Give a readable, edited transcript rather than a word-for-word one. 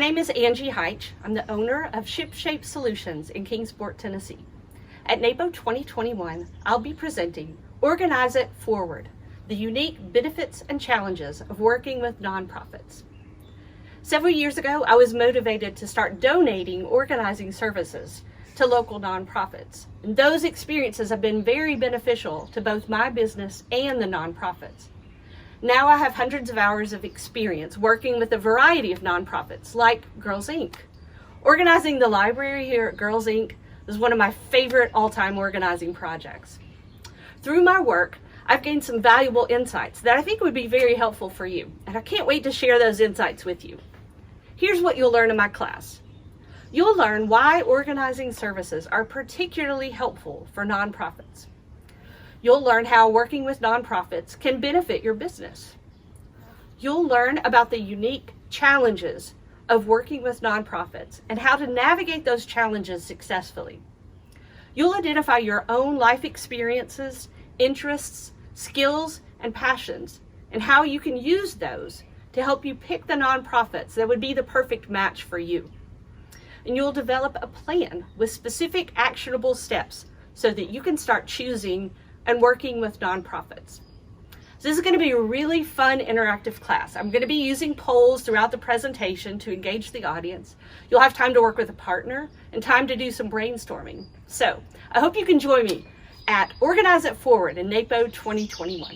name is Angie Heitch. I'm the owner of ShipShape Solutions in Kingsport, Tennessee. At NAPO 2021, I'll be presenting Organize It Forward, the unique benefits and challenges of working with nonprofits. Several years ago, I was motivated to start donating organizing services to local nonprofits. And those experiences have been very beneficial to both my business and the nonprofits. Now I have hundreds of hours of experience working with a variety of nonprofits like Girls Inc. Organizing the library here at Girls Inc. is one of my favorite all-time organizing projects. Through my work, I've gained some valuable insights that I think would be very helpful for you, and I can't wait to share those insights with you. Here's what you'll learn in my class. You'll learn why organizing services are particularly helpful for nonprofits. You'll learn how working with nonprofits can benefit your business. You'll learn about the unique challenges of working with nonprofits and how to navigate those challenges successfully. You'll identify your own life experiences, interests, skills, and passions, and how you can use those to help you pick the nonprofits that would be the perfect match for you. And you'll develop a plan with specific actionable steps so that you can start choosing and working with nonprofits. So this is going to be a really fun interactive class. I'm going to be using polls throughout the presentation to engage the audience. You'll have time to work with a partner and time to do some brainstorming. So I hope you can join me at Organize It Forward in NAPO 2021.